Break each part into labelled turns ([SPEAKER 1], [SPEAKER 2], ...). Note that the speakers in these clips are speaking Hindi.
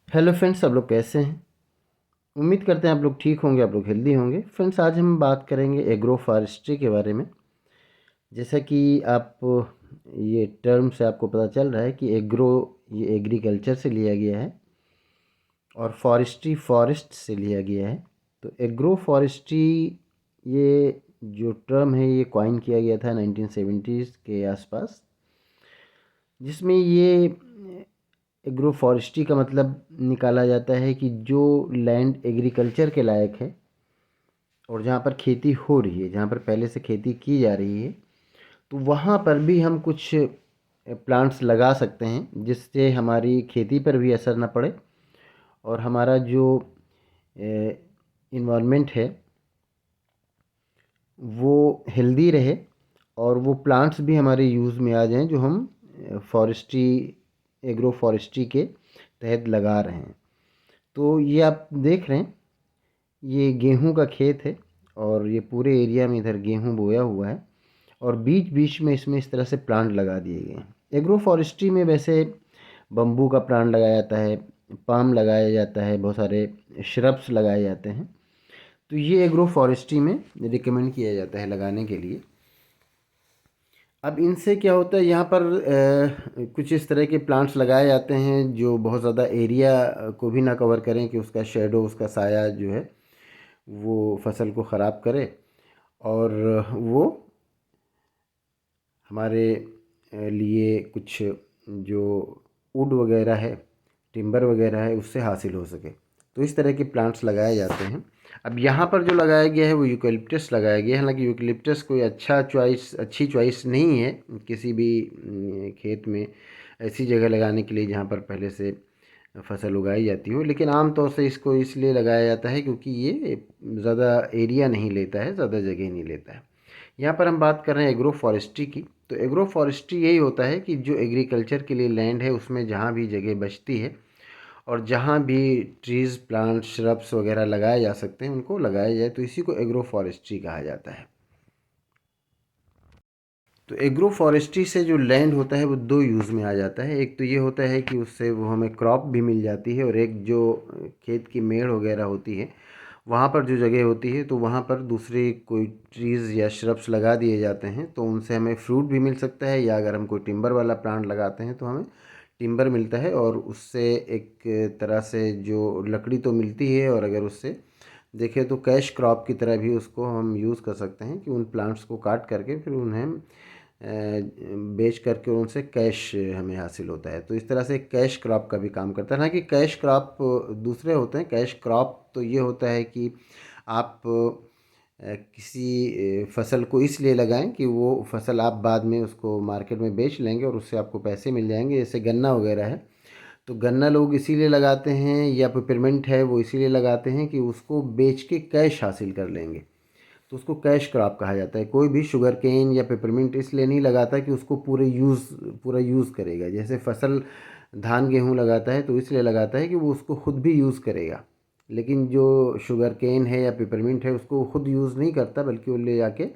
[SPEAKER 1] हेलो फ्रेंड्स, सब लोग कैसे हैं। उम्मीद करते हैं आप लोग ठीक होंगे, आप लोग हेल्दी होंगे। फ्रेंड्स, आज हम बात करेंगे एग्रो फॉरेस्ट्री के बारे में। जैसा कि आप ये टर्म से आपको पता चल रहा है कि एग्रो ये एग्रीकल्चर से लिया गया है और फॉरेस्ट्री फॉरेस्ट से लिया गया है। तो एग्रो फॉरेस्ट्री ये जो टर्म है ये कॉइन किया गया था 1970s के आसपास, जिसमें ये एग्रो फॉरेस्ट्री का मतलब निकाला जाता है कि जो लैंड एग्रीकल्चर के लायक है और जहाँ पर खेती हो रही है, जहाँ पर पहले से खेती की जा रही है, तो वहाँ पर भी हम कुछ प्लांट्स लगा सकते हैं जिससे हमारी खेती पर भी असर ना पड़े और हमारा जो इन्वायरमेंट है वो हेल्दी रहे और वो प्लांट्स भी हमारे यूज़ में आ जाएं जो हम फॉरेस्ट्री एग्रो फॉरेस्ट्री के तहत लगा रहे हैं। तो ये आप देख रहे हैं, ये गेहूं का खेत है और ये पूरे एरिया में इधर गेहूं बोया हुआ है और बीच बीच में इसमें इस तरह से प्लांट लगा दिए गए हैं। एग्रो फॉरेस्ट्री में वैसे बम्बू का प्लांट लगाया जाता है, पाम लगाया जाता है, बहुत सारे श्रब्स लगाए जाते हैं। तो ये एग्रो फॉरेस्ट्री में रिकमेंड किया जाता है लगाने के लिए। अब इनसे क्या होता है, यहाँ पर कुछ इस तरह के प्लांट्स लगाए जाते हैं जो बहुत ज़्यादा एरिया को भी ना कवर करें कि उसका शेडो, उसका साया जो है वो फसल को ख़राब करे और वो हमारे लिए कुछ जो वुड वगैरह है, टिम्बर वगैरह है, उससे हासिल हो सके। तो इस तरह के प्लांट्स लगाए जाते हैं। अब यहाँ पर जो लगाया गया है वो यूकेलिप्टस लगाया गया है। हालांकि यूकेलिप्टस कोई अच्छी चॉइस नहीं है किसी भी खेत में ऐसी जगह लगाने के लिए जहाँ पर पहले से फसल उगाई जाती हो। लेकिन आम तौर से इसको इसलिए लगाया जाता है क्योंकि ये ज़्यादा एरिया नहीं लेता है, ज़्यादा जगह नहीं लेता है। यहाँ पर हम बात कर रहे हैं एग्रो फॉरेस्ट्री की। तो एग्रो फॉरेस्ट्री यही होता है कि जो एग्रीकल्चर के लिए लैंड है उसमें जहाँ भी जगह बचती है और जहाँ भी ट्रीज़, प्लांट, श्रब्स वगैरह लगाए जा सकते हैं उनको लगाया जाए, तो इसी को एग्रो फॉरेस्ट्री कहा जाता है। तो एग्रो फॉरेस्ट्री से जो लैंड होता है वो दो यूज़ में आ जाता है। एक तो ये होता है कि उससे वो हमें क्रॉप भी मिल जाती है और एक जो खेत की मेड़ वगैरह होती है वहाँ पर जो जगह होती है तो वहाँ पर दूसरे कोई ट्रीज़ या श्रब्स लगा दिए जाते हैं तो उनसे हमें फ्रूट भी मिल सकता है, या अगर हम कोई टिम्बर वाला प्लांट लगाते हैं तो हमें टिम्बर मिलता है और उससे एक तरह से जो लकड़ी तो मिलती है और अगर उससे देखें तो कैश क्रॉप की तरह भी उसको हम यूज़ कर सकते हैं कि उन प्लांट्स को काट करके फिर उन्हें बेच करके उनसे कैश हमें हासिल होता है। तो इस तरह से कैश क्रॉप का भी काम करता है। हालांकि कैश क्रॉप दूसरे होते हैं। कैश क्रॉप तो ये होता है कि आप किसी फसल को इसलिए लगाएं कि वो फसल आप बाद में उसको मार्केट में बेच लेंगे और उससे आपको पैसे मिल जाएंगे। जैसे गन्ना वगैरह है, तो गन्ना लोग इसीलिए लगाते हैं, या पेपरमिंट है वो इसीलिए लगाते हैं कि उसको बेच के कैश हासिल कर लेंगे। तो उसको कैश क्रॉप कहा जाता है। कोई भी शुगर केन या पेपरमिंट इसलिए नहीं लगाता कि उसको पूरा यूज़ करेगा। जैसे फसल धान गेहूँ लगाता है तो इसलिए लगाता है कि वो उसको खुद भी यूज़ करेगा। लेकिन जो शुगर केन है या पेपरमिंट है उसको खुद यूज़ नहीं करता, बल्कि वो ले जाके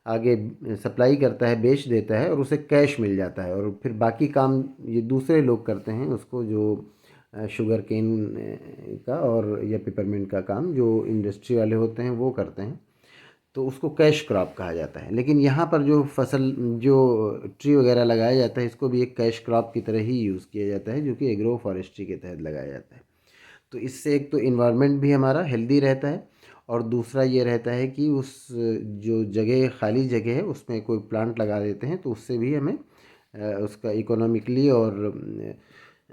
[SPEAKER 1] आगे सप्लाई करता है, बेच देता है और उसे कैश मिल जाता है और फिर बाकी काम ये दूसरे लोग करते हैं उसको, जो शुगर केन का और या पेपरमिंट का काम जो इंडस्ट्री वाले होते हैं वो करते हैं। तो उसको कैश क्रॉप कहा जाता है। लेकिन यहाँ पर जो फसल, जो ट्री वगैरह लगाया जाता है, इसको भी एक कैश क्रॉप की तरह ही यूज़ किया जाता है जो कि एग्रो फॉरेस्ट्री के तहत लगाया जाता है। तो इससे एक तो इन्वायरमेंट भी हमारा हेल्दी रहता है और दूसरा ये रहता है कि उस जो जगह, खाली जगह है, उसमें कोई प्लांट लगा देते हैं तो उससे भी हमें उसका इकोनॉमिकली और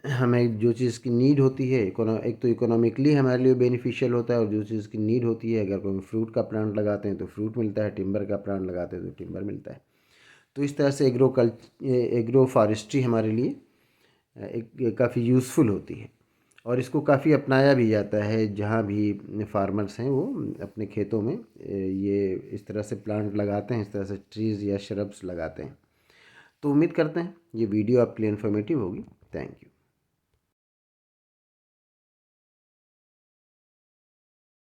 [SPEAKER 1] हमें जो चीज़ की नीड होती है, एक तो इकोनॉमिकली हमारे लिए बेनिफिशियल होता है और जो चीज़ की नीड होती है, अगर कोई फ्रूट का प्लांट लगाते हैं तो फ्रूट मिलता है, टिम्बर का प्लांट लगाते हैं तो टिम्बर मिलता है। तो इस तरह से एग्रो फॉरेस्ट्री हमारे लिए एक काफ़ी यूज़फुल होती है और इसको काफ़ी अपनाया भी जाता है। जहाँ भी फार्मर्स हैं वो अपने खेतों में ये इस तरह से प्लांट लगाते हैं, इस तरह से ट्रीज़ या श्रब्स लगाते हैं। तो उम्मीद करते हैं ये वीडियो आपके लिए इन्फॉर्मेटिव होगी। Thank you.